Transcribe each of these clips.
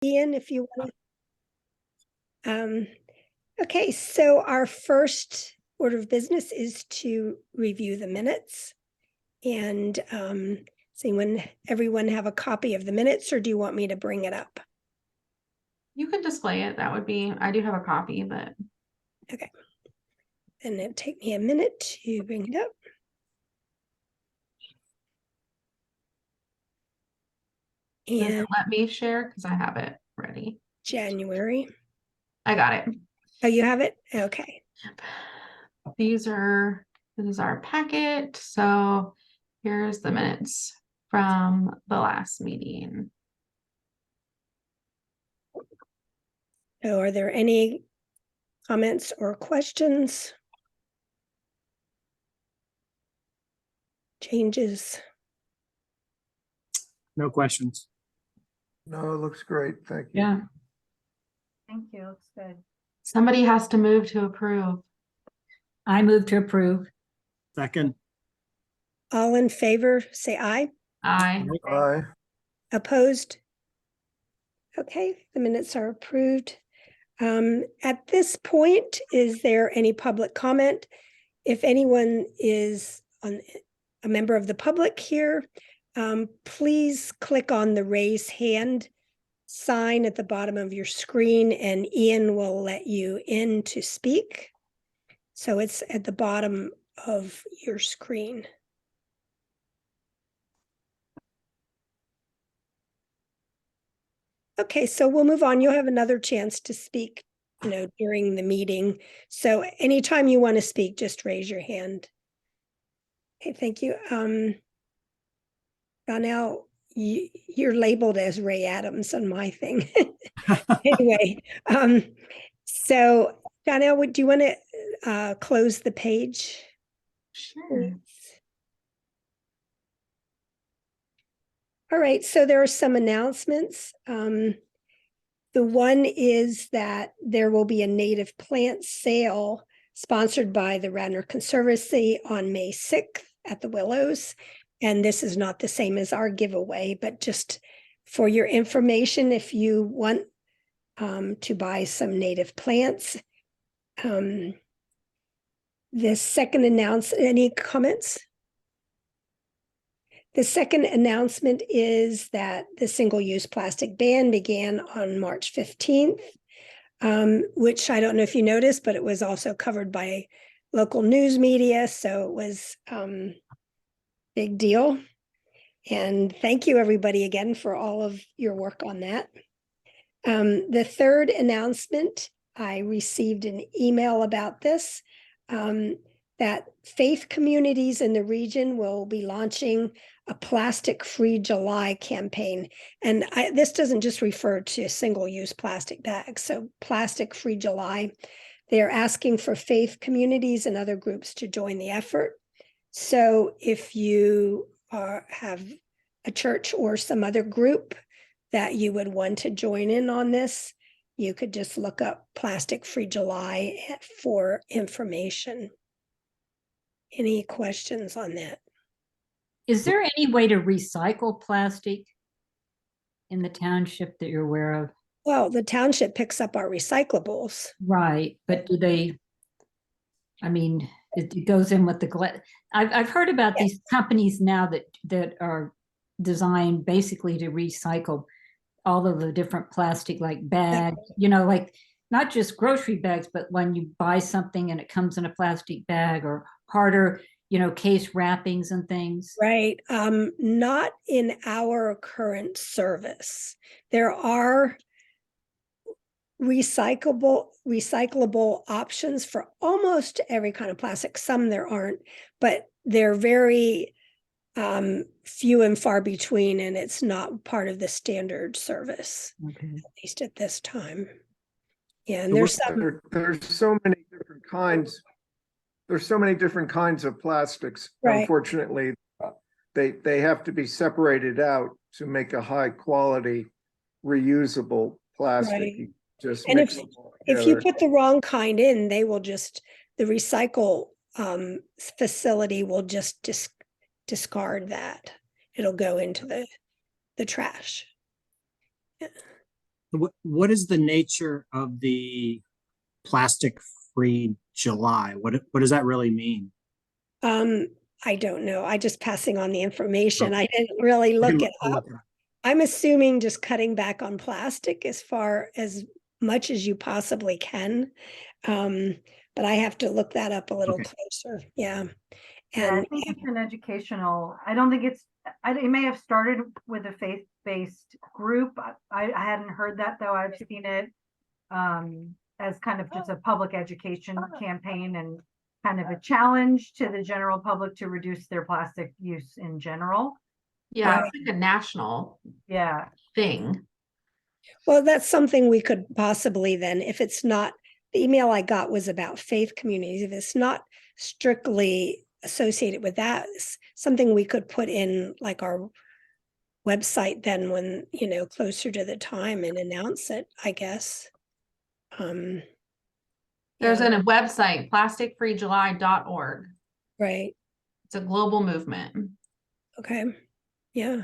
Ian, if you want to. Okay, so our first order of business is to review the minutes. And does everyone have a copy of the minutes, or do you want me to bring it up? You could display it. That would be, I do have a copy, but. Okay. And it'll take me a minute to bring it up. And Let me share because I have it ready. January. I got it. Oh, you have it? Okay. This is our packet. So here's the minutes from the last meeting. So are there any comments or questions? Changes? No questions. No, it looks great. Thank you. Yeah. Thank you. Looks good. Somebody has to move to approve. I move to approve. Second. All in favor, say aye. Aye. Aye. Opposed? Okay, the minutes are approved. At this point, is there any public comment? If anyone is a member of the public here, please click on the raise hand sign at the bottom of your screen and Ian will let you in to speak. So it's at the bottom of your screen. Okay, so we'll move on. You'll have another chance to speak, during the meeting. So anytime you want to speak, just raise your hand. Okay, thank you. Donnell, you're labeled as Ray Adams on my thing. Anyway, so Donnell, do you want to close the page? Sure. All right, so there are some announcements. The one is that there will be a native plant sale sponsored by the Radnor Conservancy on May 6th at the Willows. And this is not the same as our giveaway, but just for your information, if you want to buy some native plants. The second announcement, any comments? The second announcement is that the single-use plastic ban began on March 15th, which I don't know if you noticed, but it was also covered by local news media. So it was big deal. And thank you everybody again for all of your work on that. The third announcement, I received an email about this, that faith communities in the region will be launching a plastic-free July campaign. And this doesn't just refer to single-use plastic bags. So plastic-free July, they're asking for faith communities and other groups to join the effort. So if you have a church or some other group that you would want to join in on this, you could just look up Plastic-Free July for information. Any questions on that? Is there any way to recycle plastic in the township that you're aware of? Well, the township picks up our recyclables. Right, but do they, I mean, it goes in with the glass. I've heard about these companies now that are designed basically to recycle all of the different plastic, like bags, like not just grocery bags, but when you buy something and it comes in a plastic bag, or harder, case wrappings and things. Right. Not in our current service. There are recyclable options for almost every kind of plastic. Some there aren't, but they're very few and far between, and it's not part of the standard service, Okay. at least at this time. Yeah, and there's so many different kinds. There's so many different kinds of plastics. Right. Unfortunately, they have to be separated out to make a high quality reusable plastic. Right. You just and if you together. put the wrong kind in, they will just, the recycle facility will just discard that. It'll go into the trash. Yeah. What is the nature of the plastic-free July? What does that really mean? I don't know. I just passing on the information. Okay. I didn't really I look can it I'll up. look it up. I'm assuming just cutting back on plastic as far as much as you possibly can. But I have to look that up a little Okay. closer. Yeah. Yeah, I And think it's an educational, I don't think it's, it may have started with a faith-based group. I hadn't heard that though. I've seen it as kind of just a public education campaign and kind of a challenge to the general public to reduce their plastic use in general. Yeah, Right. it's like a national Yeah, thing. well, that's something we could possibly then, if it's not, the email I got was about faith communities. If it's not strictly associated with that, something we could put in like our website then when, closer to the time and announce it, I guess. There's Yeah, a website, plasticfreejuly.org. right. It's a global movement. Okay. Yeah.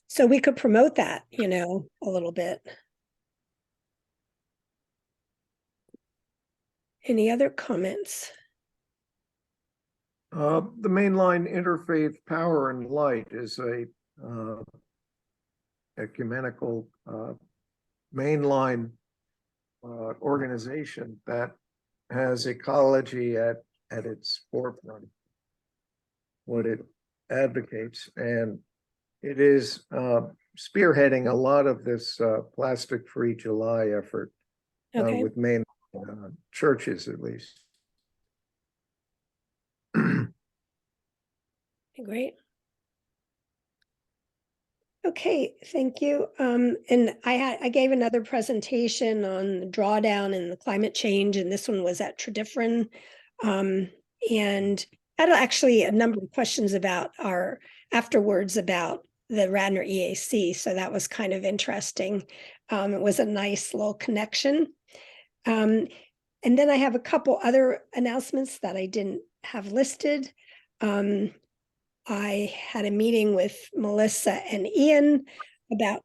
So we could promote that, a little bit. Any other comments? The mainline interfaith power and light is a ecumenical mainline organization that has ecology at its forefront, what it advocates, and it is spearheading a lot of this plastic-free July effort Okay, with main churches, at least. great. Okay, thank you. And I gave another presentation on the drawdown and the climate change, and this one was at Tredyffrin. And had actually a number of questions about afterwards about the Radnor EAC, so that was kind of interesting. It was a nice little connection. And then I have a couple other announcements that I didn't have listed. I had a meeting with Melissa and Ian about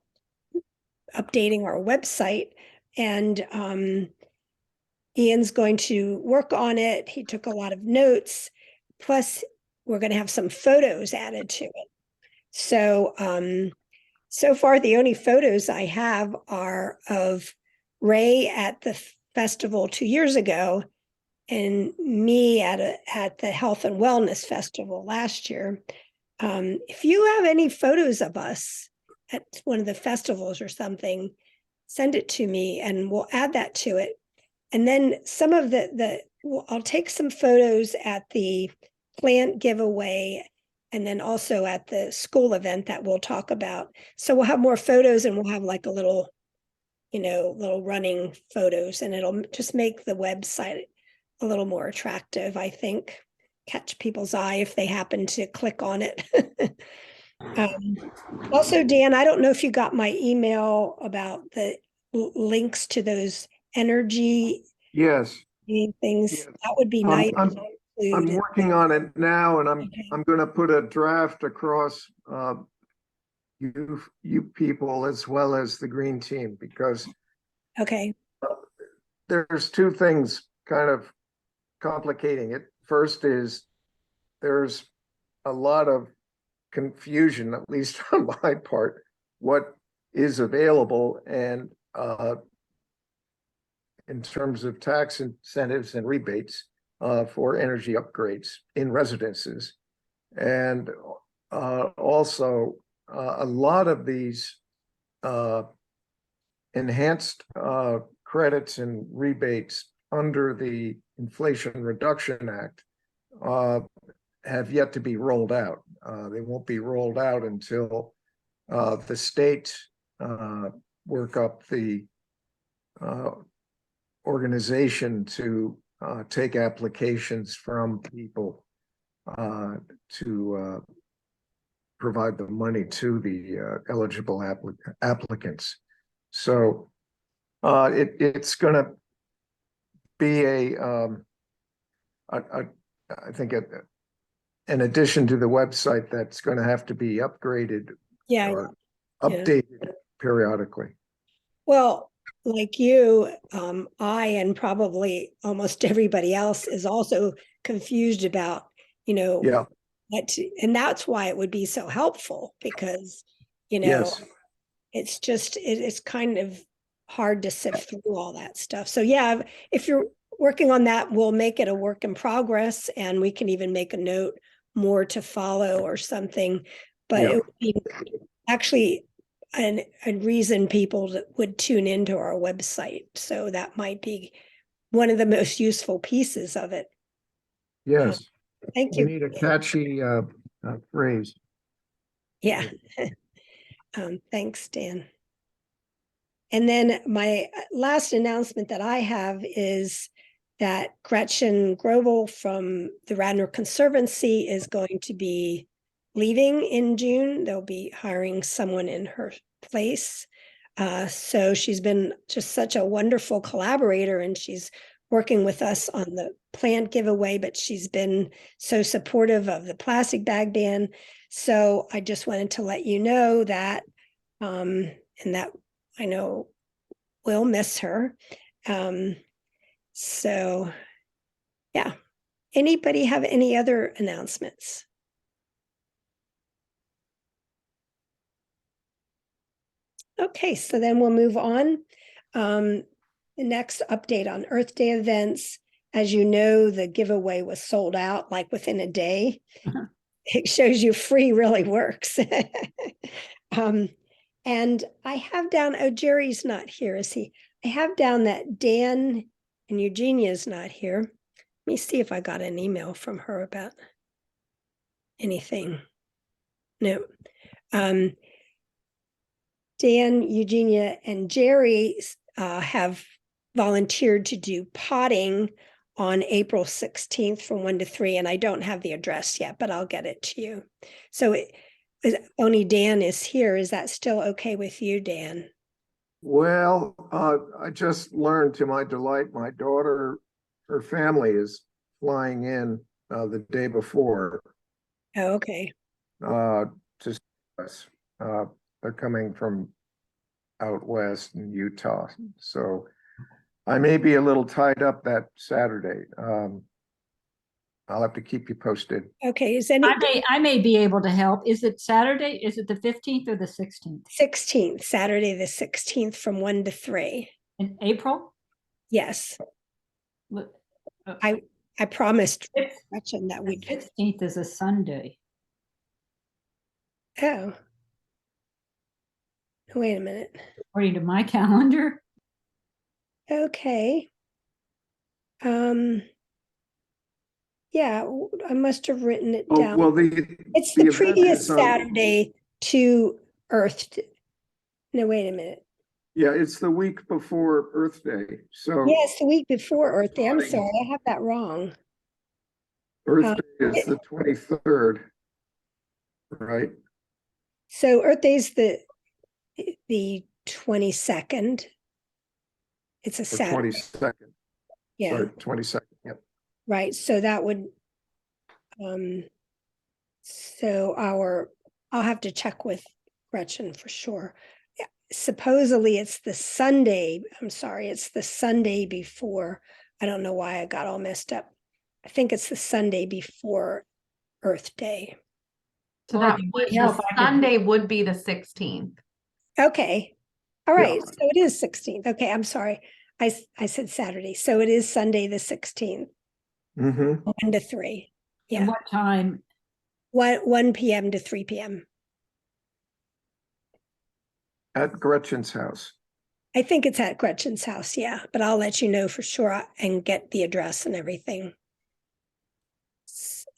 updating our website, and Ian's going to work on it. He took a lot of notes, plus we're going to have some photos added to it. So, so far the only photos I have are of Ray at the festival 2 years ago and me at the Health and Wellness Festival last year. If you have any photos of us at one of the festivals or something, send it to me and we'll add that to it. And then some of I'll take some photos at the plant giveaway and then also at the school event that we'll talk about. So we'll have more photos and we'll have like a little, little running photos, and it'll just make the website a little more attractive, I think. Catch people's eye if they happen to click on it. Also, Dan, I don't know if you got my email about the links to those energy Yes, things. Yes. That would be nice. I'm to include. working on it now, and Okay. I'm going to put a draft across you people as well as the green team, because Okay, there's two things kind of complicating it. First is there's a lot of confusion, at least on my part, what is available, and in terms of tax incentives and rebates for energy upgrades in residences. And also a lot of these enhanced credits and rebates under the Inflation Reduction Act have yet to be rolled out. They won't be rolled out until the states work up the organization to take applications from people to provide the money to the eligible applicants. So it's going to be I think in addition to the website that's going to have to be upgraded yeah, or updated periodically. Well, like you, I and probably almost everybody else is also confused about, Yeah, and that's why it would be so helpful because, yes, it's just, it's kind of hard to sift through all that stuff. So yeah, if you're working on that, we'll make it a work in progress and we can even make a note more to follow or something. But Yeah. it would be actually a reason people would tune into our website. So that might be one of the most useful pieces of it. yes. Thank We you. need a catchy phrase. Yeah. Thanks, Dan. And then my last announcement that I have is that Gretchen Grobel from the Radnor Conservancy is going to be leaving in June. They'll be hiring someone in her place. So she's been just such a wonderful collaborator and she's working with us on the plant giveaway, but she's been so supportive of the plastic bag ban. So I just wanted to let you know that, and that I know we'll miss her. So yeah. Anybody have any other announcements? Okay, so then we'll move on. The next update on Earth Day events. As you know, the giveaway was sold out like within a day. It shows you free really works. And I have down, oh, Jerry's not here, is he? I have down that Dan and Eugenia's not here. Let me see if I got an email from her about anything. No. Dan, Eugenia, and Jerry have volunteered to do potting on April 16th from 1 to 3, and I don't have the address yet, but I'll get it to you. So only Dan is here. Is that still okay with you, Dan? Well, I just learned to my delight, my daughter, her family is flying in the day before Oh, okay. to see us. They're coming from out west in Utah. So I may be a little tied up that Saturday. I'll have to keep you posted. Okay, is any I may be able to help. Is it Saturday? Is it the 15th or the 16th 16th, Saturday the 16th from 1 to 3? in April? Yes, What- I promised Six- Gretchen that The we'd. 16th is a Sunday. Oh. Wait a minute. According to my calendar. Okay. Yeah, I must have written it Oh, down. well, It's the the event previous is on- Saturday to Earth. No, wait a minute. Yeah, it's the week before Earth Day. So Yes, the week before Earth Day. I'm Potting. sorry, I have that wrong. Earth Day is the 23rd, right? So Earth Day's the 22nd. It's a Or Saturday, 22nd. yeah, Sorry, 22nd. Yep. right. So that would, so I'll have to check with Gretchen for sure. Yeah, supposedly it's the Sunday. I'm sorry, it's the Sunday before. I don't know why I got all messed up. I think it's the Sunday before Earth Day. So Well, that it would, might help. the I could- Sunday would be the 16th. Okay. All Yeah. right. So it is 16th. Okay, I'm sorry. I said Saturday. So it is Sunday the 16th, Mm-hmm. 1 to 3. And Yeah. what time? 1 p.m. to 3 p.m. At Gretchen's house. I think it's at Gretchen's house, yeah, but I'll let you know for sure and get the address and everything.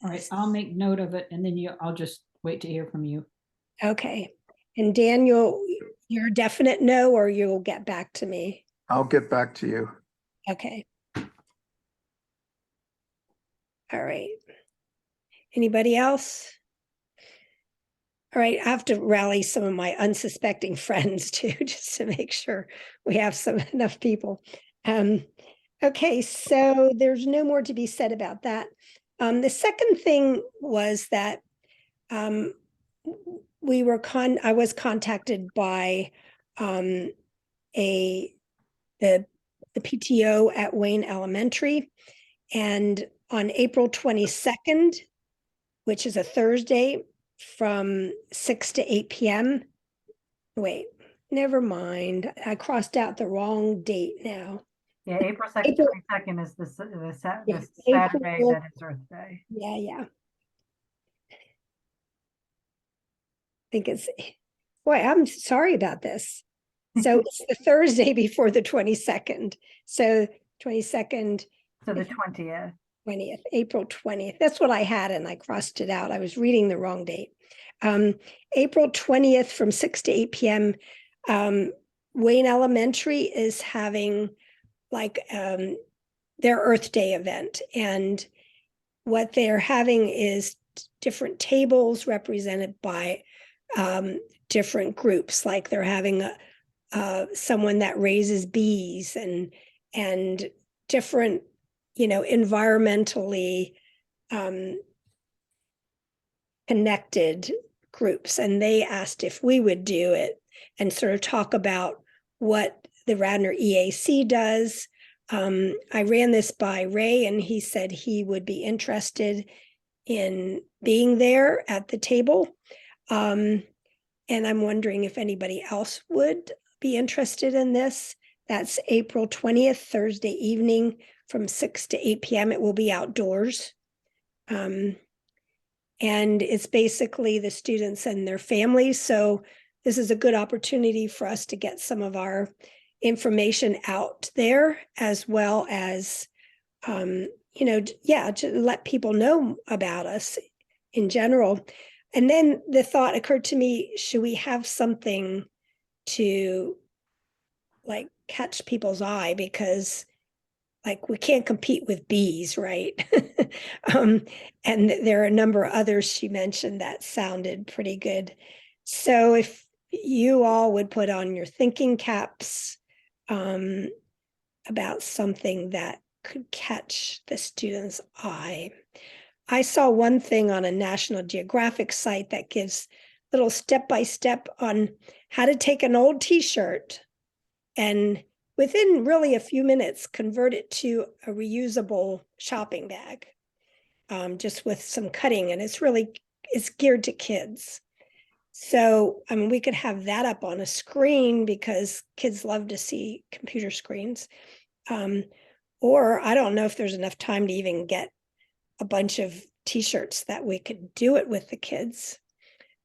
All right, I'll make note of it and then I'll just wait to hear from you. Okay. And Daniel, you're a definite no, or you'll get back to me? I'll get back to you. Okay. All right. Anybody else? All right, I have to rally some of my unsuspecting friends too, just to make sure we have enough people. Okay, so there's no more to be said about that. The second thing was that I was contacted by the PTO at Wayne Elementary. And on April 22nd, which is a Thursday, from 6 to 8 p.m. Wait, never mind. I crossed out the wrong date now. Yeah, April 2nd, April- 22nd is the Yeah, Saturday April- that is Earth Day. Yeah, yeah. I think it's, boy, I'm sorry about this. So it's the Thursday before the 22nd. So 22nd, So the 20th. 20th, April 20th. That's what I had and I crossed it out. I was reading the wrong date. April 20th from 6 to 8 p.m. Wayne Elementary is having like their Earth Day event. And what they're having is different tables represented by different groups. Like they're having someone that raises bees and different, environmentally connected groups. And they asked if we would do it and sort of talk about what the Radnor EAC does. I ran this by Ray and he said he would be interested in being there at the table. And I'm wondering if anybody else would be interested in this. That's April 20th, Thursday evening from 6 to 8 p.m. It will be outdoors. And it's basically the students and their families. So this is a good opportunity for us to get some of our information out there, as well as, to let people know about us in general. And then the thought occurred to me, should we have something to like catch people's eye? Because like we can't compete with bees, right? And there are a number of others she mentioned that sounded pretty good. So if you all would put on your thinking caps about something that could catch the student's eye. I saw one thing on a National Geographic site that gives little step-by-step on how to take an old t-shirt and within really a few minutes, convert it to a reusable shopping bag, just with some cutting. And it's geared to kids. So, I mean, we could have that up on a screen because kids love to see computer screens. Or I don't know if there's enough time to even get a bunch of t-shirts that we could do it with the kids.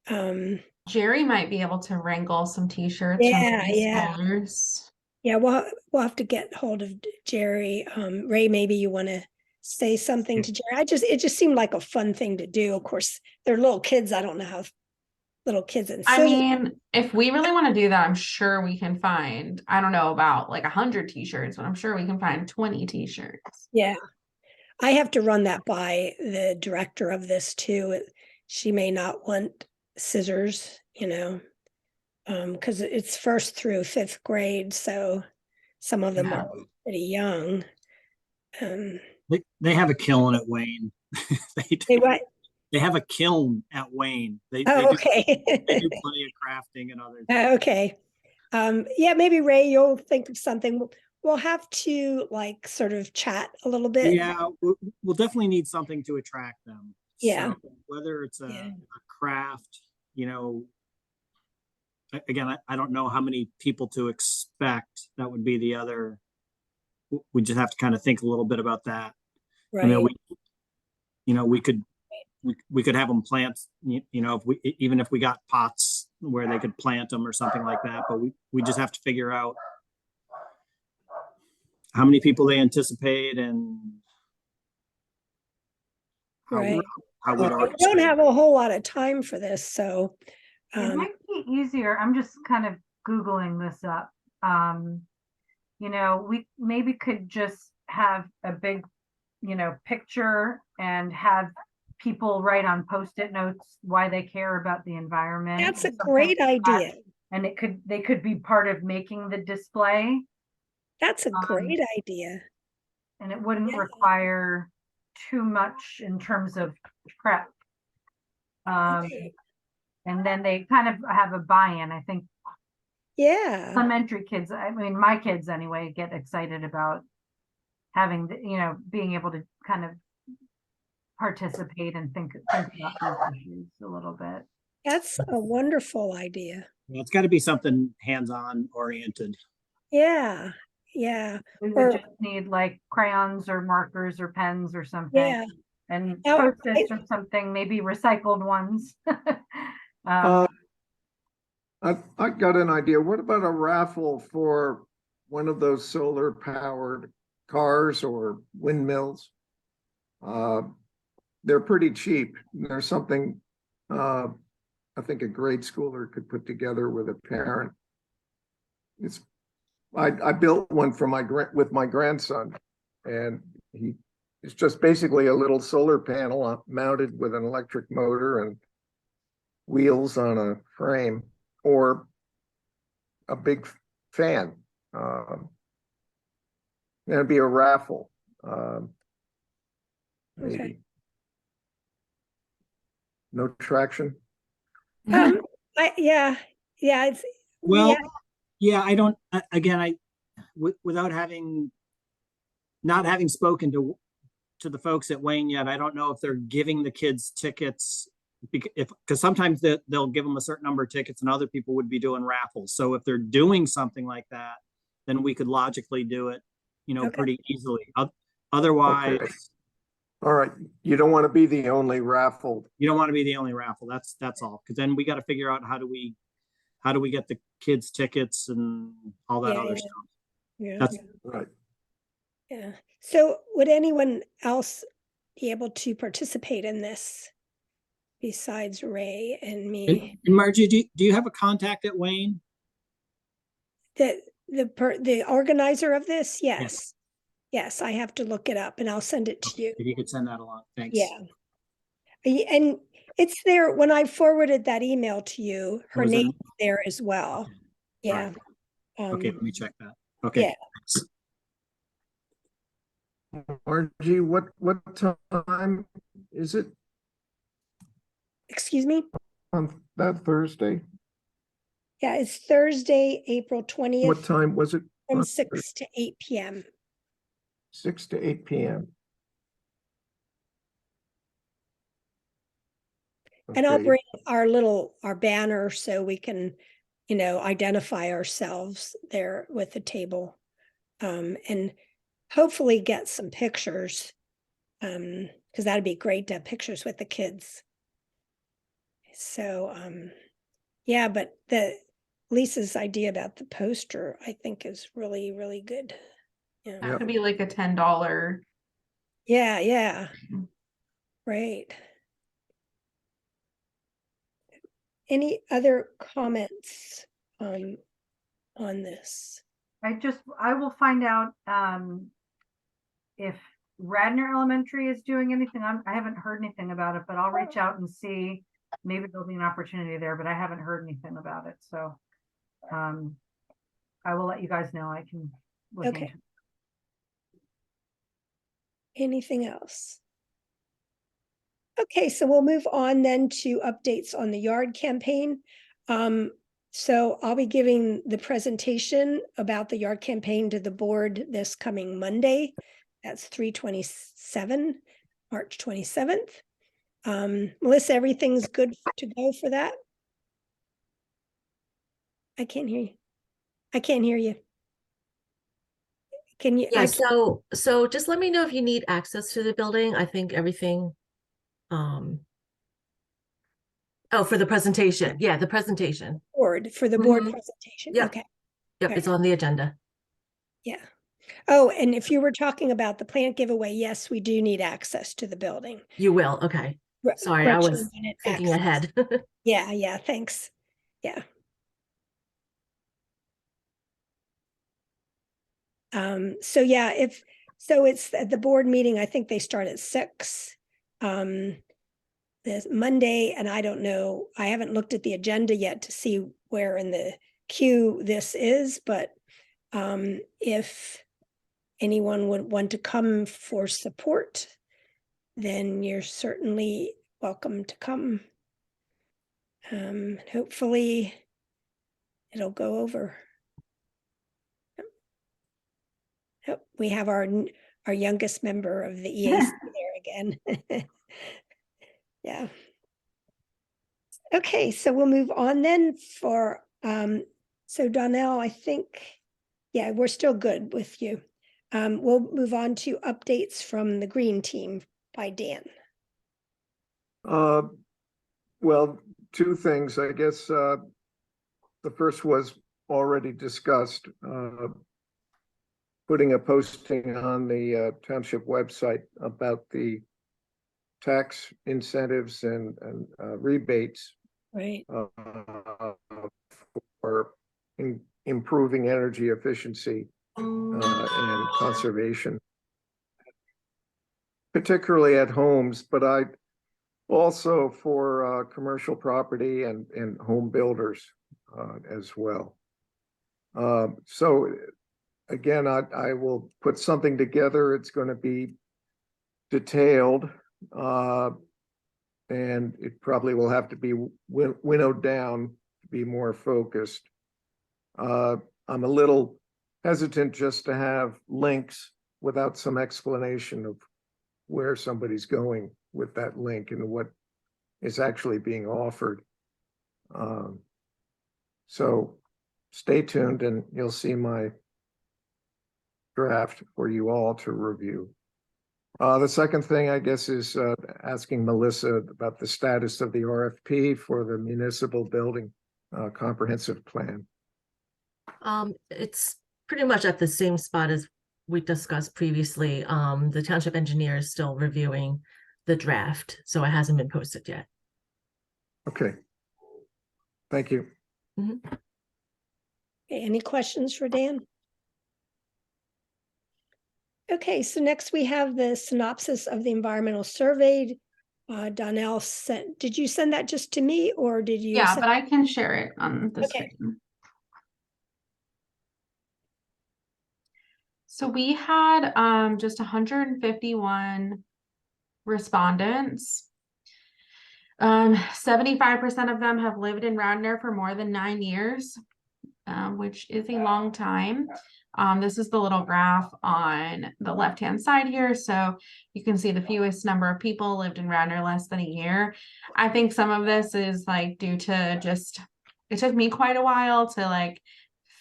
Jerry might be able to wrangle some t-shirts Yeah, from these yeah. folders. Yeah, we'll have to get hold of Jerry. Ray, maybe you want to say something to Jerry. It just seemed like a fun thing to do. Of course, they're little kids. I don't know how little kids and I mean, if we really want to do that, I'm sure we can find, I don't know about like 100 t-shirts, but I'm sure we can find 20 t-shirts. yeah. I have to run that by the director of this too. She may not want scissors, because it's 1st through 5th grade, so some of them Yeah. are pretty young. They have a kiln at Wayne. They what? They have a kiln at Wayne. Oh, okay. They do plenty of crafting and other things. Okay. Yeah, maybe Ray, you'll think of something. We'll have to like sort of chat a little bit. Yeah, we'll definitely need something to attract them. Yeah. So whether it's a Yeah. craft, again, I don't know how many people to expect. That would be the other. We just have to kind of think a little bit about that. Right. I mean, we could have them plant, even if we got pots where they could plant them or something like that, but we just have to figure out how many people they anticipate and how Right. we'd We orchestrate. don't have a whole lot of time for this, so It might be easier. I'm just kind of Googling this up. We maybe could just have a big, picture and have people write on Post-it notes why they care about the environment. that's a something great like that. idea. And they could be part of making the display, That's a great idea. and it wouldn't Yeah. require too much in terms of prep. Okay. And then they kind of have a buy-in. I think Yeah, elementary kids, I mean, my kids anyway, get excited about having, being able to kind of participate and think about these issues a little bit. that's a wonderful idea. It's got to be something hands-on oriented. Yeah, yeah, We Or- would just need like crayons or markers or pens or something. yeah. And Now, Post-its or something, maybe recycled ones. Uh, I got an idea. What about a raffle for one of those solar powered cars or windmills? They're pretty cheap. There's something I think a grade schooler could put together with a parent. I built one for with my grandson, and it's just basically a little solar panel mounted with an electric motor and wheels on a frame, or a big fan. It'd be a raffle, maybe. Okay. No traction. Yeah, it's, Well, yeah, yeah, I don't, again, without not having spoken to the folks at Wayne yet, I don't know if they're giving the kids tickets, because sometimes they'll give them a certain number of tickets and other people would be doing raffles. So if they're doing something like that, then we could logically do it, Okay. pretty easily. Otherwise, Okay. All right, you don't want to be the only raffle. you don't want to be the only raffle. That's all. Because then we got to figure out how do we get the kids tickets and all that Yeah, other yeah. stuff. yeah, That's Right. yeah. So would anyone else be able to participate in this besides Ray and me? and Margie, do you have a contact at Wayne? The organizer of this? Yes. Yes, I have to look it up and I'll send it to you. If you could send that along, thanks. Yeah. And it's there, when I forwarded that email to you, her Was it- name's there as well. Yeah. Okay, Um, let me check that. Okay. yeah. Thanks. Margie, what time is it Excuse me? on that Thursday? Yeah, it's Thursday, April What 20th time was it? from on 6 to 8 p.m. 6 to 8 p.m. And I'll Okay. bring our banner so we can, identify ourselves there with the table. And hopefully get some pictures. Because that'd be great to have pictures with the kids. So, yeah, but Lisa's idea about the poster, I think, is really, really good. Yeah. That could be like a $10. Yeah, yeah. Right. Any other comments on this? I will find out if Radnor Elementary is doing anything. I haven't heard anything about it, but I'll reach out and see. Maybe there'll be an opportunity there, but I haven't heard anything about it. So I will let you guys know. I can look Okay. into it. Anything else? Okay, so we'll move on then to updates on the yard campaign. So I'll be giving the presentation about the yard campaign to the board this coming Monday. That's 3/27, March 27th. Melissa, everything's good to go for that? I can't hear you. I can't hear you. Can you? Yeah, I can't- so just let me know if you need access to the building. I think everything, oh, for the presentation. Yeah, the presentation. board for the board Mhm. presentation. Yep. Okay. Yep, it's on the agenda. Yeah. Oh, and if you were talking about the plant giveaway, yes, we do need access to the building. You will, okay. Sorry, I Gretchen was wanted thinking access. ahead. Yeah, thanks. Yeah. So yeah, it's at the board meeting, I think they start at 6. This Monday, and I don't know, I haven't looked at the agenda yet to see where in the queue this is, but if anyone would want to come for support, then you're certainly welcome to come. Hopefully, it'll go over. Yep, we have our youngest member of the EAC there again. Yeah. Okay, so we'll move on then for, so Donnell, I think, yeah, we're still good with you. We'll move on to updates from the green team by Dan. Well, two things, I guess. The first was already discussed, putting a posting on the township website about the tax incentives and rebates Right. for improving energy efficiency and conservation, particularly at homes, but I also for commercial property and home builders as well. So again, I will put something together. It's going to be detailed, and it probably will have to be winnowed down to be more focused. I'm a little hesitant just to have links without some explanation of where somebody's going with that link and what is actually being offered. So stay tuned and you'll see my draft for you all to review. The second thing, I guess, is asking Melissa about the status of the RFP for the municipal building comprehensive plan. It's pretty much at the same spot as we discussed previously. The township engineer is still reviewing the draft, so it hasn't been posted yet. Okay. Thank you. Okay, any questions for Dan? Okay, so next we have the synopsis of the environmental survey. Donnell did you send that just to me or did you? Yeah, but I can share it on the Okay. screen. So we had just 151 respondents. 75% of them have lived in Radnor for more than 9 years, which is a long time. This is the little graph on the left-hand side here. So you can see the fewest number of people lived in Radnor less than a year. I think some of this is like due to just, it took me quite a while to like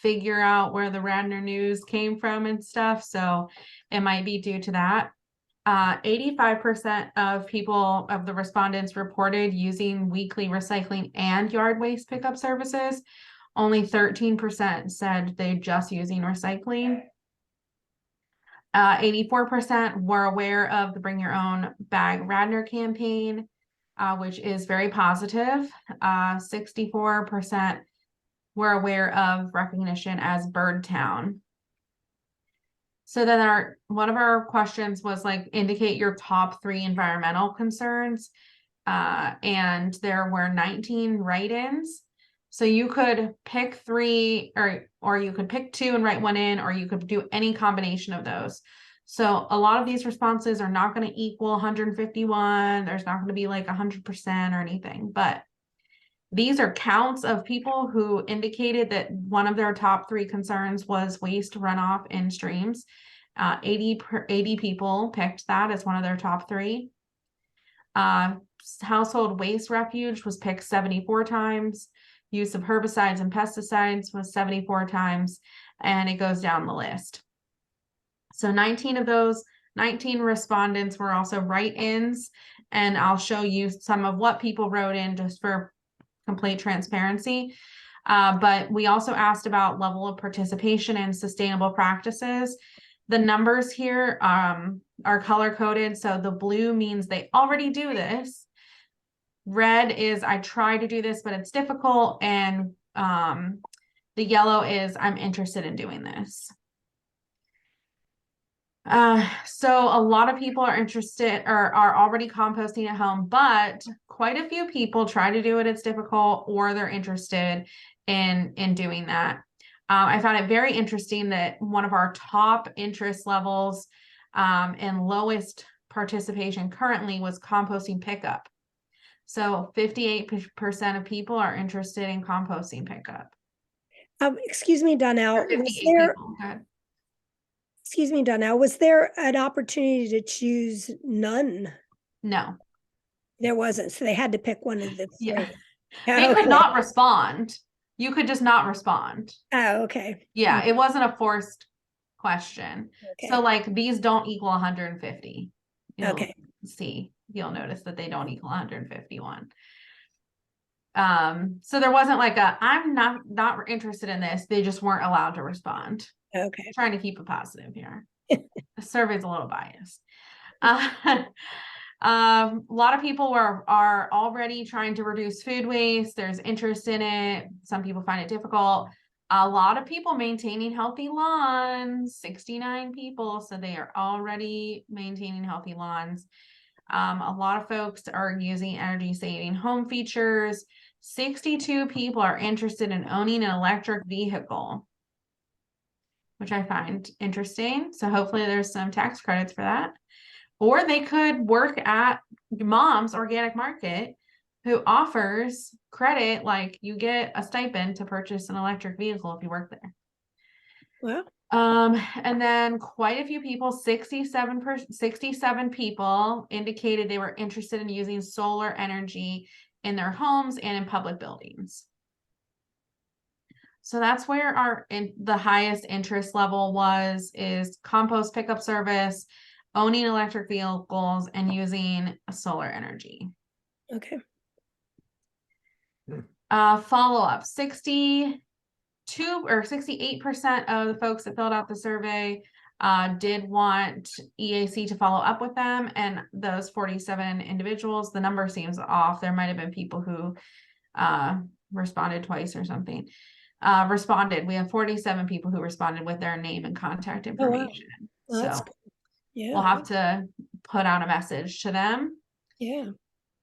figure out where the Radnor news came from and stuff. So it might be due to that. 85% of people, of the respondents, reported using weekly recycling and yard waste pickup services. Only 13% said they're just using recycling. 84% were aware of the Bring Your Own Bag Radnor campaign, which is very positive. 64% were aware of recognition as Bird Town. So then one of our questions was like, indicate your top 3 environmental concerns. And there were 19 write-ins. So you could pick 3 or you could pick 2 and write 1 in, or you could do any combination of those. So a lot of these responses are not going to equal 151. There's not going to be like 100% or anything, but these are counts of people who indicated that one of their top 3 concerns was waste runoff in streams. 80 people picked that as one of their top 3. Household waste refuge was picked 74 times. Use of herbicides and pesticides was 74 times, and it goes down the list. So 19 of those 19 respondents were also write-ins, and I'll show you some of what people wrote in just for complete transparency. But we also asked about level of participation in sustainable practices. The numbers here are color-coded, so the blue means they already do this. Red is I try to do this, but it's difficult, and the yellow is I'm interested in doing this. So a lot of people are interested or are already composting at home, but quite a few people try to do it. It's difficult, or they're interested in doing that. I found it very interesting that one of our top interest levels and lowest participation currently was composting pickup. So 58% of people are interested in composting pickup. Excuse me, Donnell, Or was 58 there, people. Good. excuse me, Donnell, was there an opportunity to choose none? No. There wasn't, so they had to pick one of the Yeah. three. They Okay. could not respond. You could just not respond. Oh, okay. Yeah, it wasn't a forced question. Okay. So like these don't equal 150. You'll Okay. see, you'll notice that they don't equal 151. So there wasn't like a, I'm not interested in this. They just weren't allowed to respond. Okay. Trying to keep it positive here. The survey's a little biased. A lot of people are already trying to reduce food waste. There's interest in it. Some people find it difficult. A lot of people maintaining healthy lawns, 69 people. So they are already maintaining healthy lawns. A lot of folks are using energy saving home features. 62 people are interested in owning an electric vehicle, which I find interesting. So hopefully there's some tax credits for that. Or they could work at Mom's Organic Market, who offers credit, like you get a stipend to purchase an electric vehicle if you work there. Well, And then quite a few people, 67 people indicated they were interested in using solar energy in their homes and in public buildings. So that's where the highest interest level is compost pickup service, owning electric vehicles, and using solar energy. okay. Follow-up, 62 or 68% of the folks that filled out the survey did want EAC to follow up with them, and those 47 individuals, the number seems off. There might have been people who responded twice or something. We have 47 people who responded with their name and contact information. Well, that's So good. Yeah. we'll have to put out a message to them. Yeah.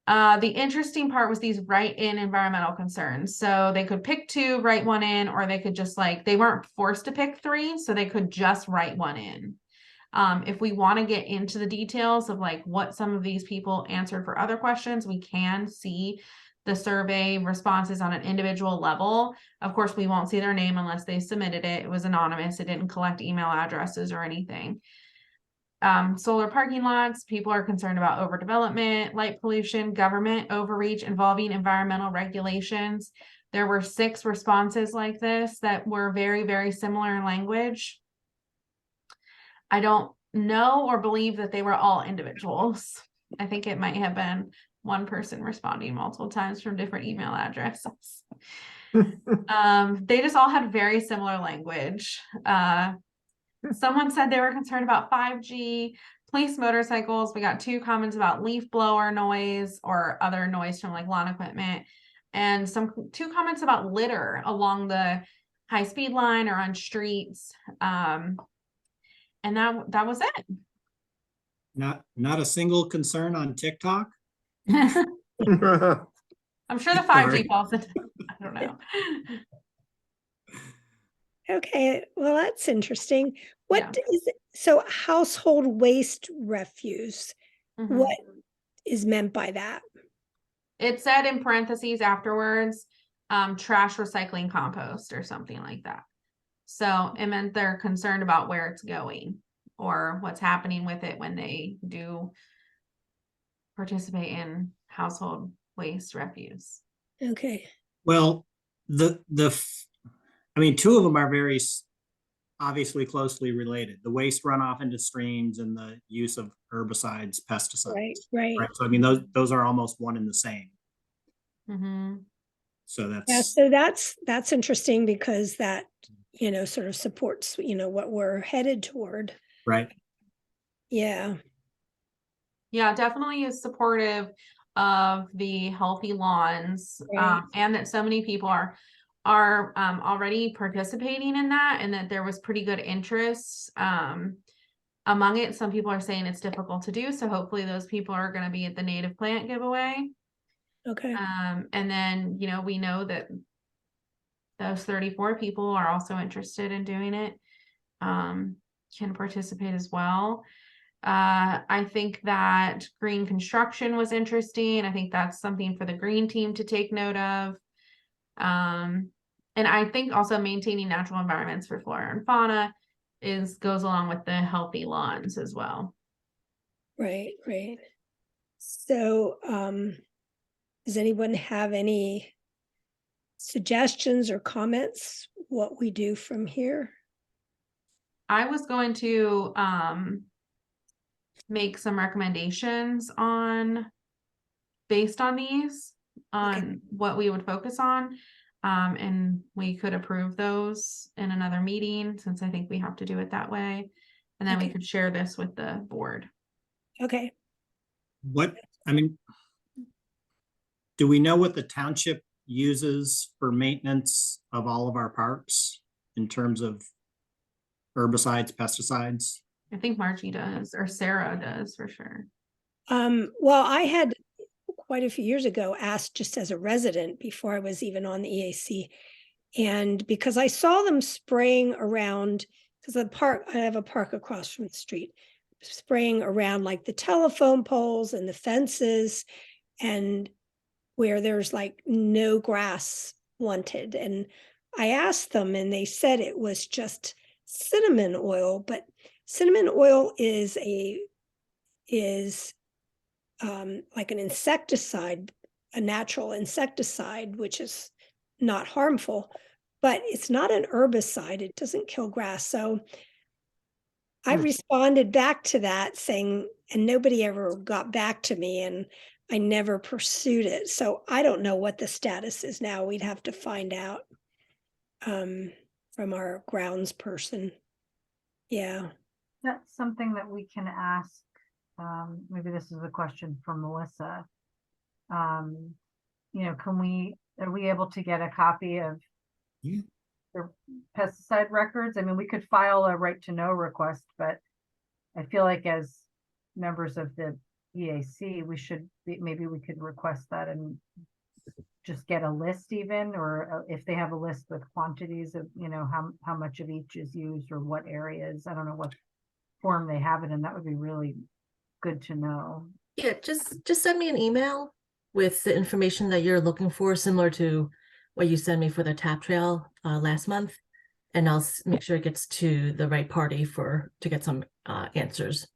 The interesting part was these write-in environmental concerns. So they could pick two, write one in, or they could just they weren't forced to pick three, so they could just write one in. If we want to get into the details of what some of these people answered for other questions, we can see the survey responses on an individual level. Of course, we won't see their name unless they submitted it. It was anonymous. It didn't collect email addresses or anything. Solar parking lots, people are concerned about overdevelopment, light pollution, government overreach involving environmental regulations. There were 6 responses like this that were very, very similar in language. I don't know or believe that they were all individuals. I think it might have been one person responding multiple times from different email addresses. They just all had very similar language. Someone said they were concerned about 5G, police motorcycles. We got 2 comments about leaf blower noise or other noise from lawn equipment, and 2 comments about litter along the high speed line or on streets. And that was it. Not a single concern on TikTok. I'm sure the 5G falls into, I don't know. Okay. Well, that's interesting. What Yeah. is it? So household waste refuse, Mhm. what is meant by that? It said in parentheses afterwards, trash recycling compost or something like that. So it meant they're concerned about where it's going or what's happening with it when they do participate in household waste refuse. Okay. Well, I mean, 2 of them are very obviously closely related. The waste runoff into streams and the use of herbicides, pesticides. Right. So I mean, those are almost one and the same. Mm-hmm. So Yeah. So that's interesting because that, sort of supports, what we're headed toward. right. Yeah. Yeah, definitely is supportive of the healthy lawns, Right. and that so many people are already participating in that, and that there was pretty good interest among it. Some people are saying it's difficult to do, so hopefully those people are going to be at the native plant giveaway. Okay. And then we know that those 34 people are also interested in doing it, can participate as well. I think that green construction was interesting. I think that's something for the green team to take note of. And I think also maintaining natural environments for flora and fauna goes along with the healthy lawns as well. Right, right. So, does anyone have any suggestions or comments what we do from here? I was going to make some recommendations based on these, on what we would focus on. And we could approve those in another meeting, since I think we have to do it that way. And then we Okay. could share this with the board. Okay. Do we know what the township uses for maintenance of all of our parks in terms of herbicides, pesticides? I think Margie does, or Sarah does for sure. Well, I had quite a few years ago asked just as a resident before I was even on the EAC. And because I saw them spraying around, because I have a park across from the street, spraying around like the telephone poles and the fences, and where there's like no grass wanted. And I asked them and they said it was just cinnamon oil, but cinnamon oil is like an insecticide, a natural insecticide, which is not harmful, but it's not an herbicide. It doesn't kill grass. So I responded back to that saying, and nobody ever got back to me, and I never pursued it. So I don't know what the status is now. We'd have to find out from our grounds person. Yeah. That's something that we can ask. Maybe this is a question for Melissa. You know, are we able to get a copy of their pesticide records? I mean, we could file a right to know request, but I feel like as members of the EAC, maybe we could request that and just get a list even, or if they have a list with quantities of, you know, how much of each is used or what areas. I don't know what form they have it in. That would be really good to know. Yeah, just send me an email with the information that you're looking for, similar to what you sent me for the tap trail last month, and I'll make sure it gets to the right party to get some answers.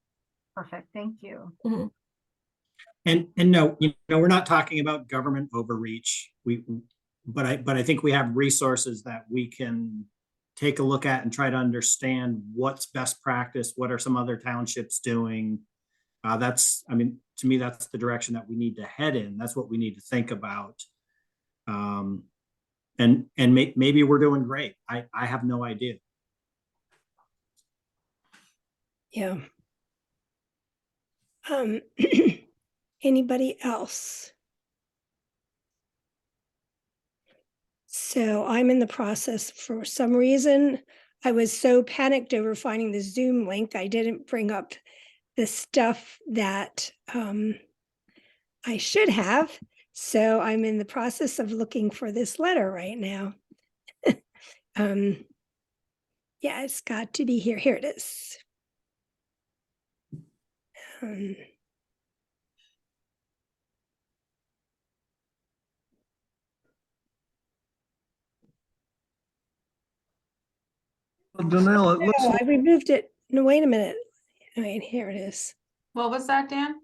Perfect, thank you. Mhm. And no, we're not talking about government overreach. But I think we have resources that we can take a look at and try to understand what's best practice. What are some other townships doing? To me, that's the direction that we need to head in. That's what we need to think about. And maybe we're doing great. I have no idea. Yeah. Anybody else? So I'm in the process. For some reason, I was so panicked over finding the Zoom link, I didn't bring up the stuff that I should have. So I'm in the process of looking for this letter right now. Yeah, it's got to be here. Here it is. Danelle, it looks Oh, like I removed it. No, wait a minute. Wait, here it is. What was that, Dan?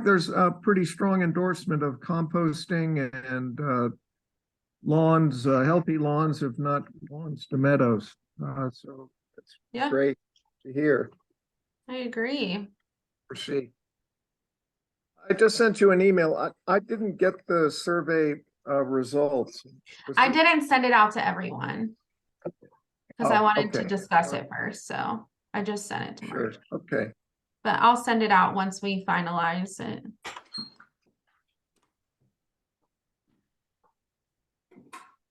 there's a pretty strong endorsement of composting and lawns, healthy lawns, if not lawns to meadows. So it's Yeah, great to hear. I agree. Proceed. I just sent you an email. I didn't get the survey results. I didn't send it out to everyone because I Oh, wanted to okay. discuss it first. So I just sent it to Sure. Mark. Okay. But I'll send it out once we finalize it.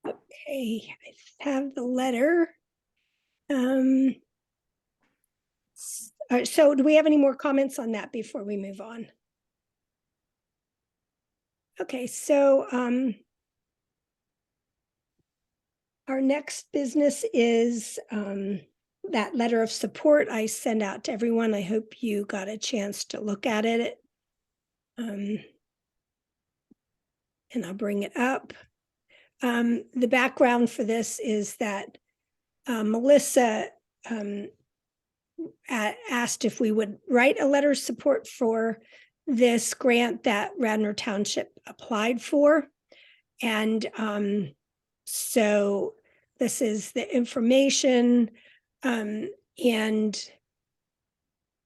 Okay, I have the letter. All right, so do we have any more comments on that before we move on? Okay, so our next business is that letter of support I send out to everyone. I hope you got a chance to look at it. And I'll bring it up. The background for this is that Melissa asked if we would write a letter of support for this grant that Radnor Township applied for. And so this is the information. And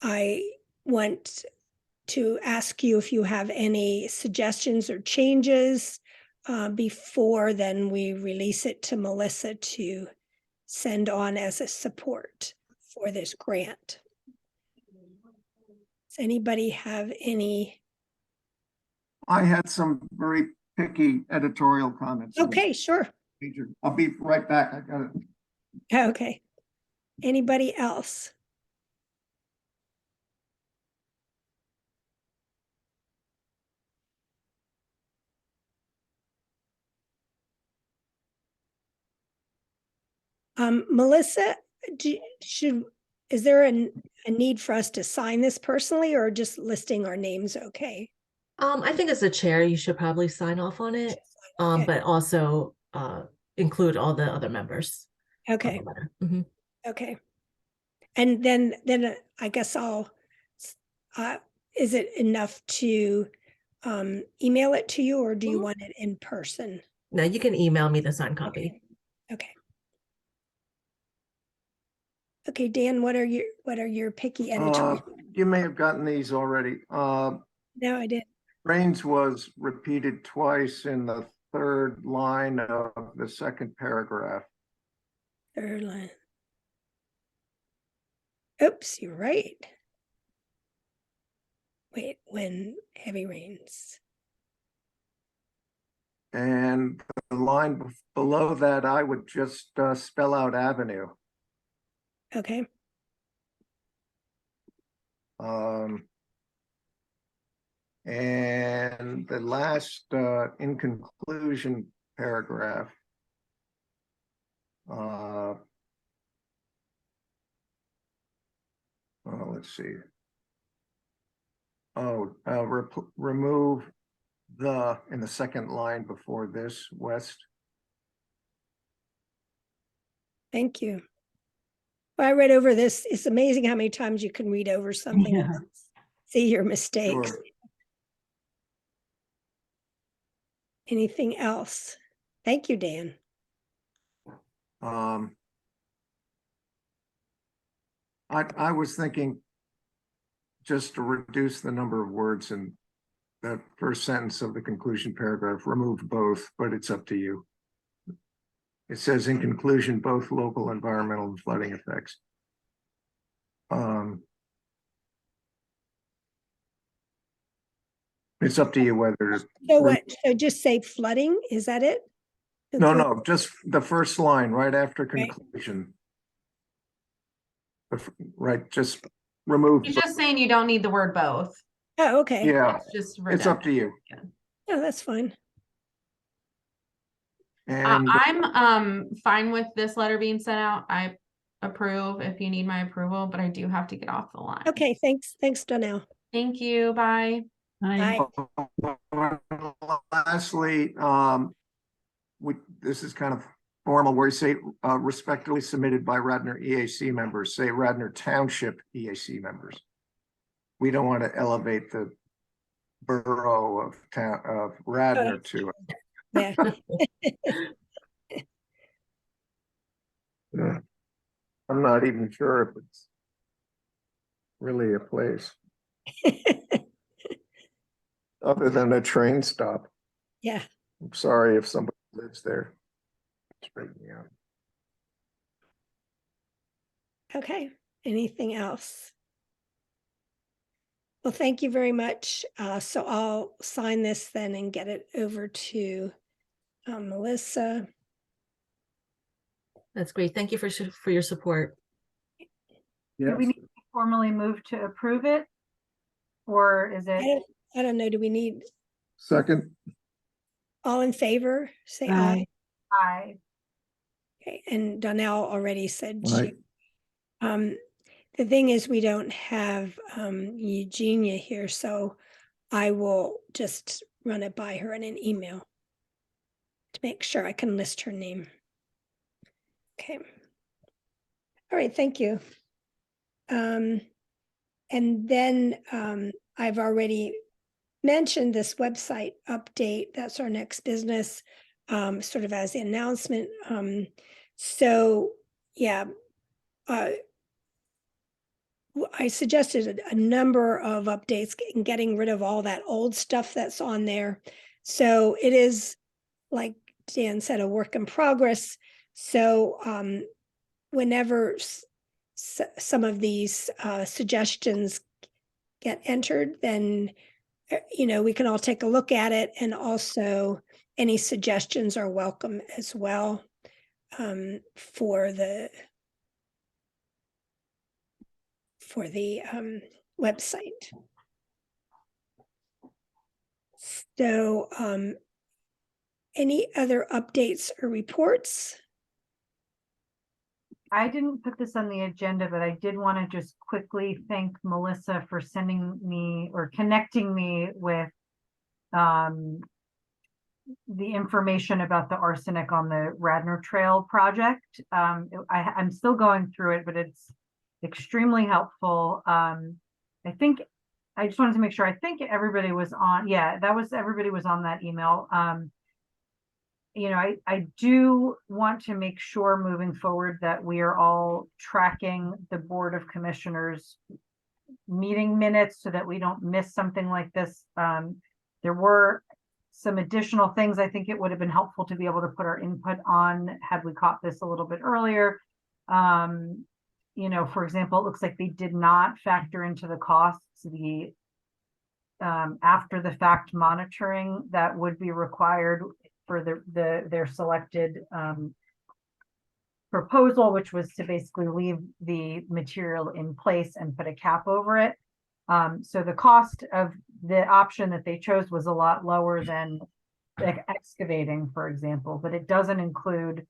I want to ask you if you have any suggestions or changes before then we release it to Melissa to send on as a support for this grant. Does anybody have any? I had some very picky editorial comments. on this Okay, sure. procedure. I'll be right back. I got it. Okay. Anybody else? Melissa, is there a need for us to sign this personally or just listing our names okay? I think as a chair, you should probably sign off on it, Okay. but also include all the other members. of the Okay, letter. Mhm. okay. And then I guess is it enough to email it to you or do you Mhm. want it in person? Now you can email me the signed copy. Okay. Okay, Dan, what are your picky editorial? You may have gotten these already. No, I did. Rains was repeated twice in the third line of the second paragraph. Third line. Oops, you're right. Wait, when heavy rains. And the line below that, I would just spell out avenue. Okay, And the last in conclusion paragraph. Let's see. Remove the in the second line before this, west. thank you. Well, I read over this. It's amazing how many times you can read over something Yeah. and see your mistakes. Sure. Anything else? Thank you, Dan. I was thinking just to reduce the number of words in that first sentence of the conclusion paragraph, remove both, but it's up to you. It says in conclusion, both local environmental and flooding effects. It's up to you whether to. So what, so just say flooding, is that it? No, just the first line right after Right. conclusion. Right, just remove. He's just saying you don't need the word both. Oh, okay. Yeah, It's just it's up to redundant. you. Oh, that's fine. And I'm fine with this letter being sent out. I approve if you need my approval, but I do have to get off the line. Okay, thanks, Donnell. Thank you. Bye. I, lastly, this is kind of formal where you say respectfully submitted by Radnor EAC members, say Radnor Township EAC members. We don't want to elevate the borough of Radnor to it. Yeah. Yeah. I'm not even sure if it's really a place other than a train stop. Yeah. I'm sorry if somebody lives there. Straighten me out. Okay, anything else? Well, thank you very much. So I'll sign this then and get it over to Melissa. That's great. Thank you for your support. Do we need to formally move to approve it? Or is it? I don't know, do we need, Second. all in favor, say aye. Aye. Okay, and Donnell already said Aye. she. The thing is, we don't have Eugenia here, so I will just run it by her in an email to make sure I can list her name. Okay. All right, thank you. And then I've already mentioned this website update. That's our next business, sort of as the announcement. So yeah, I suggested a number of updates and getting rid of all that old stuff that's on there. So it is, like Dan said, a work in progress. So whenever some of these suggestions get entered, then we can all take a look at it, and also any suggestions are welcome as well for the website. So any other updates or reports? I didn't put this on the agenda, but I did want to just quickly thank Melissa for sending me or connecting me with the information about the arsenic on the Radnor Trail project. I'm still going through it, but it's extremely helpful. I think I just wanted to make sure. I think everybody was on. Yeah, everybody was on that email. I do want to make sure moving forward that we are all tracking the Board of Commissioners meeting minutes so that we don't miss something like this. There were some additional things I think it would have been helpful to be able to put our input on had we caught this a little bit earlier. For example, it looks like they did not factor into the costs the after the fact monitoring that would be required for their selected proposal, which was to basically leave the material in place and put a cap over it. So the cost of the option that they chose was a lot lower than excavating, for example, but it doesn't include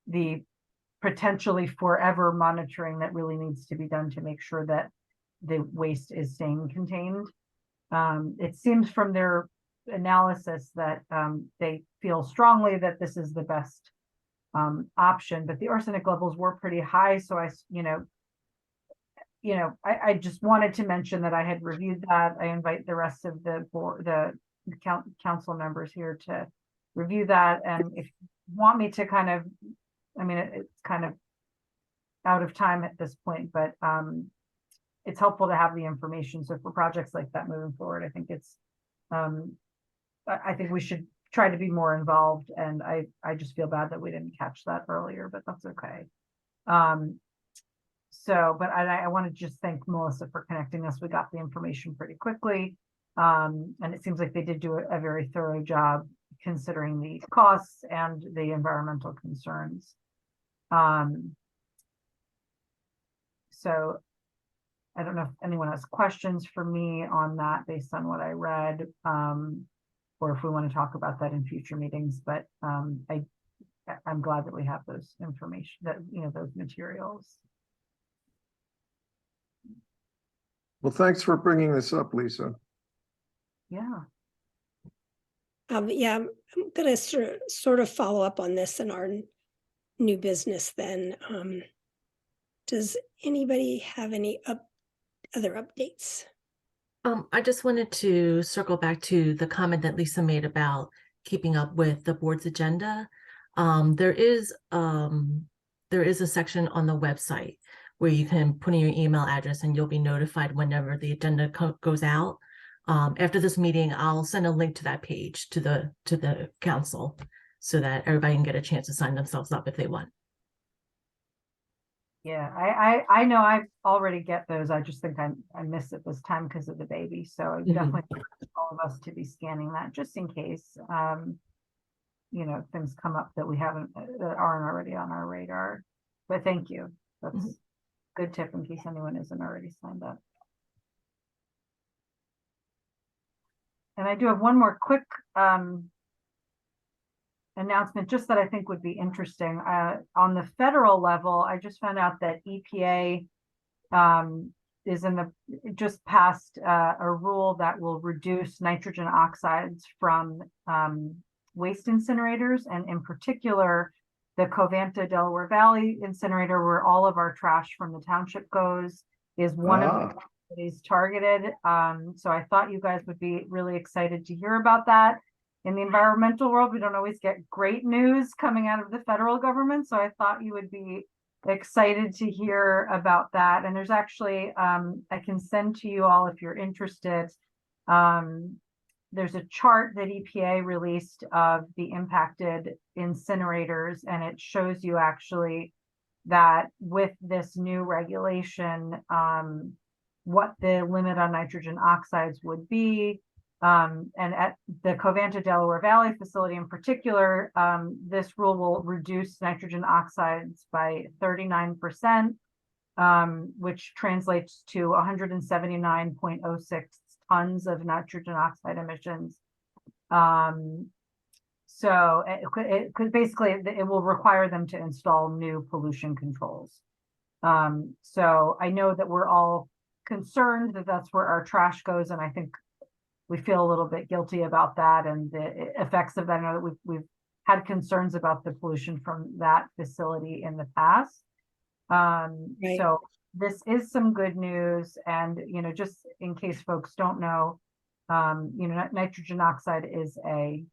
the potentially forever monitoring that really needs to be done to make sure that the waste is staying contained. It seems from their analysis that they feel strongly that this is the best option, but the arsenic levels were pretty high. So I just wanted to mention that I had reviewed that. I invite the rest of the board, the council members here to review that. And if you want me to kind of, it's kind of out of time at this point, but it's helpful to have the information. So for projects like that moving forward, I think it's, I think we should try to be more involved. And I just feel bad that we didn't catch that earlier, but that's okay. But I want to just thank Melissa for connecting us. We got the information pretty quickly. And it seems like they did do a very thorough job considering the costs and the environmental concerns. So I don't know if anyone has questions for me on that based on what I read, or if we want to talk about that in future meetings, but I'm glad that we have those information, that those materials. Well, thanks for bringing this up, Lisa. Yeah. Yeah, I'm going to sort of follow up on this in our new business then. Does anybody have any other updates? I just wanted to circle back to the comment that Lisa made about keeping up with the board's agenda. There is a section on the website where you can put in your email address and you'll be notified whenever the agenda goes out. After this meeting, I'll send a link to that page to the council so that everybody can get a chance to sign themselves up if they want. Yeah, I know I already get those. I just think I missed it this time because of the baby. So I definitely want all of us to be scanning that just in case, things come up that we haven't, that aren't already on our radar. But thank you. That's a good tip in case anyone isn't already signed up. And I do have one more quick announcement, just that I think would be interesting. On the federal level, I just found out that EPA just passed a rule that will reduce nitrogen oxides from waste incinerators, and in particular, the Covanta Delaware Valley incinerator, where all of our trash from the township goes, is one of the facilities targeted. So I thought you guys would be really excited to hear about that. In the environmental world, we don't always get great news coming out of the federal government, so I thought you would be excited to hear about that. And there's actually, I can send to you all if you're interested. There's a chart that EPA released of the impacted incinerators, and it shows you actually that with this new regulation, what the limit on nitrogen oxides would be. And at the Covanta Delaware Valley facility in particular, this rule will reduce nitrogen oxides by 39%, which translates to 179.06 tons of nitrogen oxide emissions. So it could basically, it will require them to install new pollution controls. So I know that we're all concerned that that's where our trash goes, and I think we feel a little bit guilty about that and the effects of that. I know that we've had concerns about the pollution from that facility in the past. Right. So this is some good news. And, you know, just in case folks don't know, you know, nitrogen oxide is a,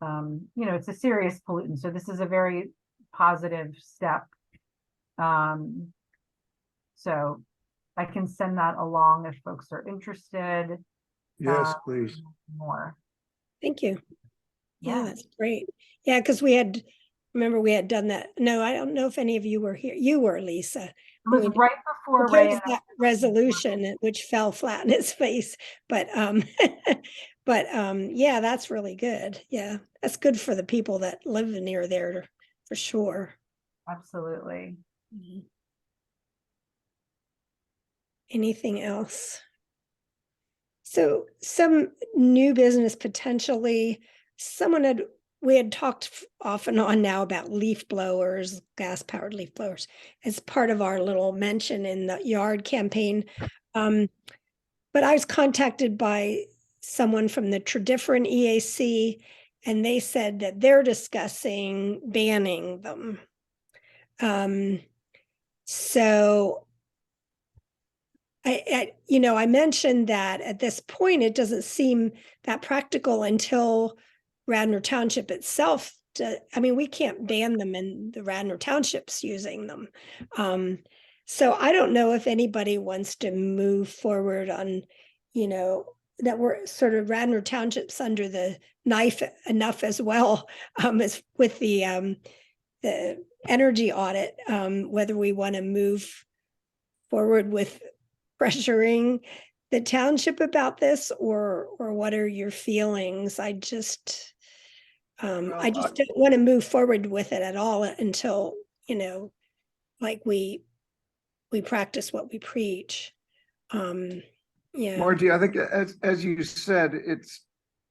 you know, it's a serious pollutant. So this is a very positive step. So I can send that along if folks are interested. Yes, please. More. Thank you. Yeah, Yeah. that's great. Yeah, because remember we had done that. No, I don't know if any of you were here. You were, Lisa. It was We right before Ray proposed and I that resolution, which fell flat in its face. But yeah, that's really good. Yeah, that's good for the people that live near there for sure. absolutely. Mhm. Anything else? So some new business potentially, we had talked off and on now about leaf blowers, gas powered leaf blowers as part of our little mention in the yard campaign. But I was contacted by someone from the Tradifferent EAC, and they said that they're discussing banning them. So I mentioned that at this point, it doesn't seem that practical until Radnor Township itself. We can't ban them and the Radnor Township's using them. So I don't know if anybody wants to move forward on, that we're sort of Radnor Township's under the knife enough as well, as with the energy audit, whether we want to move forward with pressuring the township about this, or what are your feelings? I just don't want to move forward with it at all until, like we practice what we preach. Yeah. Margie, I think as you said,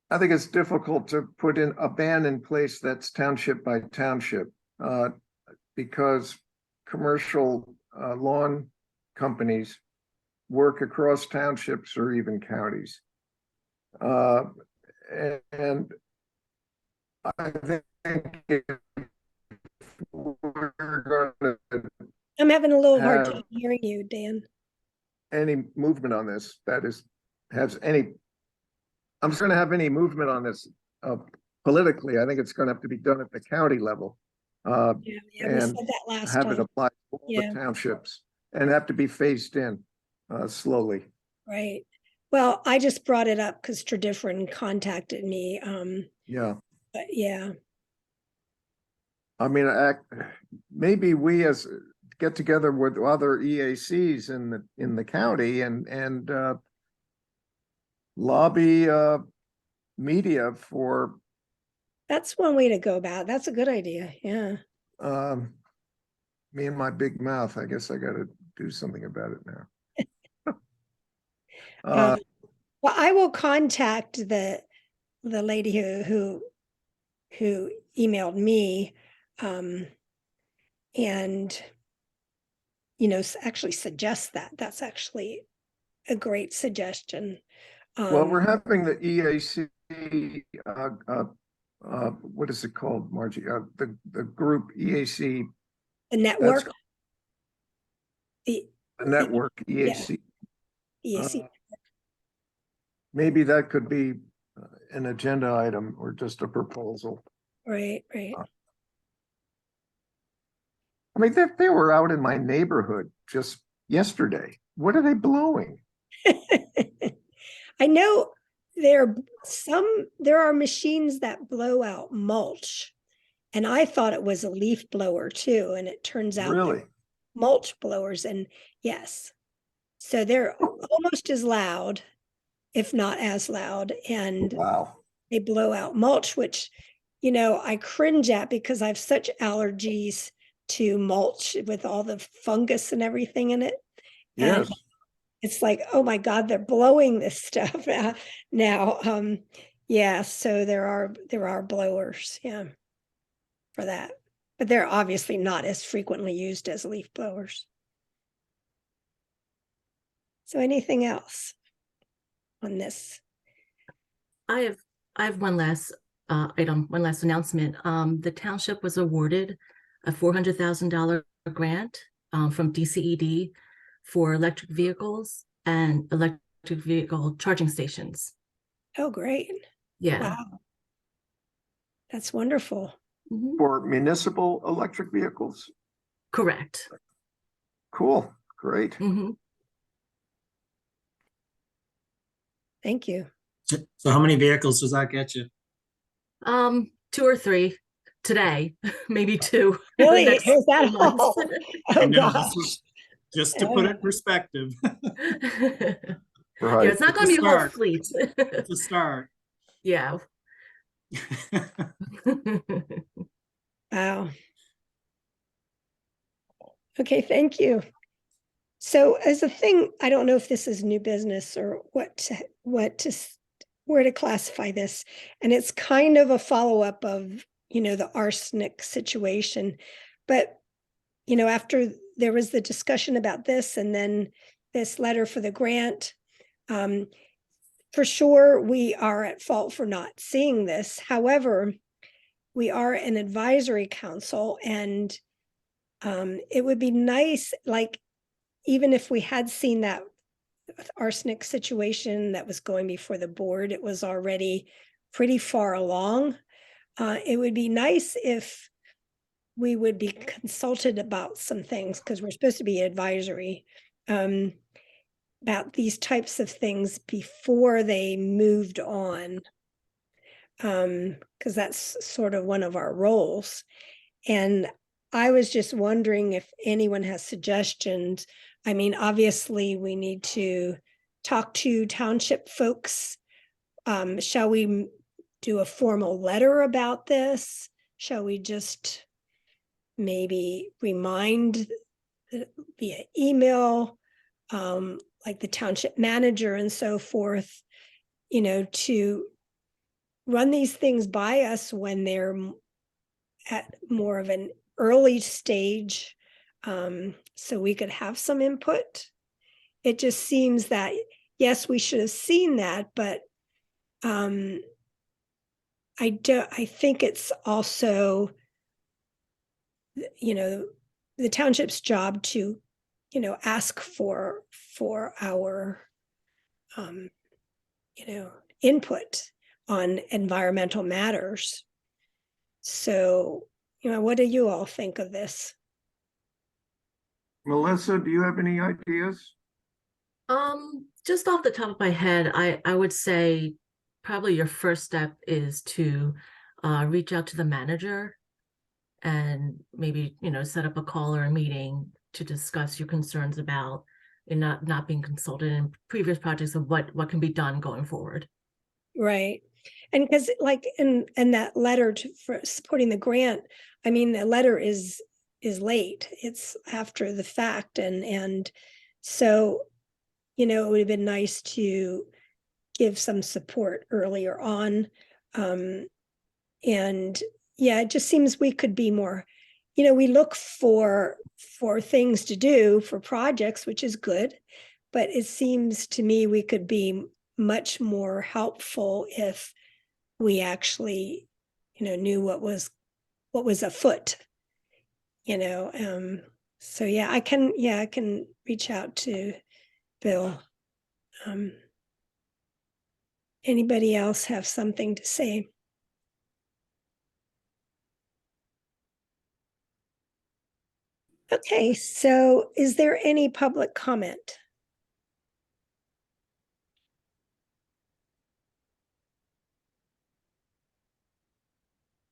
I think it's difficult to put in a ban in place that's township by township, because commercial lawn companies work across townships or even counties. And I think if we're going to I'm having a little hard time hearing you, Dan. any movement on this, I'm just going to have any movement on this politically, I think it's going to have to be done at the county level. We said that last have time. it apply to all the townships and have to be phased in slowly. Right. Well, I just brought it up because Tradifferent contacted me. Yeah. But yeah. I mean, maybe we get together with other EACs in the county and lobby media for. That's one way to go about it. That's a good idea. Yeah. Me and my big mouth. I guess I got to do something about it now. Well, I will contact the lady who emailed me, and actually suggest that. That's actually a great suggestion. Well, we're having the EAC what is it called, Margie? The group EAC, The that's network, the the network EAC. EAC. Maybe that could be an agenda item or just a proposal. Right. I mean, they were out in my neighborhood just yesterday. What are they blowing? I know there are machines that blow out mulch. And I thought it was a leaf blower too, and it turns out they're Really? mulch blowers, and yes. So they're almost as loud, if not as loud, and Wow. they blow out mulch, which, I cringe at because I have such allergies to mulch with all the fungus and everything in it. And Yes. it's like, oh my God, they're blowing this stuff now. Yeah, so there are blowers, yeah, for that. But they're obviously not as frequently used as leaf blowers. So anything else on this? I have one last item, one last announcement. The township was awarded a $400,000 grant from DCED for electric vehicles and electric vehicle charging stations. Oh, great. Yeah. Wow. That's wonderful. Mhm. For municipal electric vehicles. Correct. Cool. Great. Mhm. Thank you. So how many vehicles does that get you? 2 or 3 today, maybe 2. in the Really? next Is that few months. all? I Oh, know, gosh. just to put it in perspective. Yeah, Right. it's not It's going a to be a whole start. fleet. It's a start. Yeah. Wow. Okay, thank you. So as a thing, I don't know if this is new business or where to classify this. And it's kind of a follow-up of, the arsenic situation. But, after there was the discussion about this and then this letter for the grant, for sure, we are at fault for not seeing this. However, we are an advisory council, and it would be nice, like, even if we had seen that arsenic situation that was going before the board, it was already pretty far along. It would be nice if we would be consulted about some things, because we're supposed to be advisory, about these types of things before they moved on. Because that's sort of one of our roles. And I was just wondering if anyone has suggestions. I mean, obviously, we need to talk to township folks. Shall we do a formal letter about this? Shall we just maybe remind via email, like the township manager and so forth, to run these things by us when they're at more of an early stage, so we could have some input? It just seems that, yes, we should have seen that, but I think it's also, the township's job to, ask for our, input on environmental matters. So, what do you all think of this? Melissa, do you have any ideas? Just off the top of my head, I would say probably your first step is to reach out to the manager and maybe, set up a call or a meeting to discuss your concerns about not being consulted in previous projects of what can be done going forward. Right. And because like in that letter for supporting the grant, I mean, the letter is late. It's after the fact. And so, it would have been nice to give some support earlier on. And yeah, it just seems we could be more, we look for things to do for projects, which is good, but it seems to me we could be much more helpful if we actually, knew what was afoot, so yeah, I can reach out to Bill. Anybody else have something to say? Okay, so is there any public comment?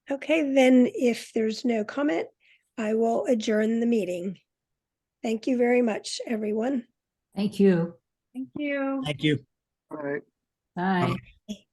Okay, then if there's no comment, I will adjourn the meeting. Thank you very much, everyone. Thank you. Thank you. Thank you. Right. Bye. Okay.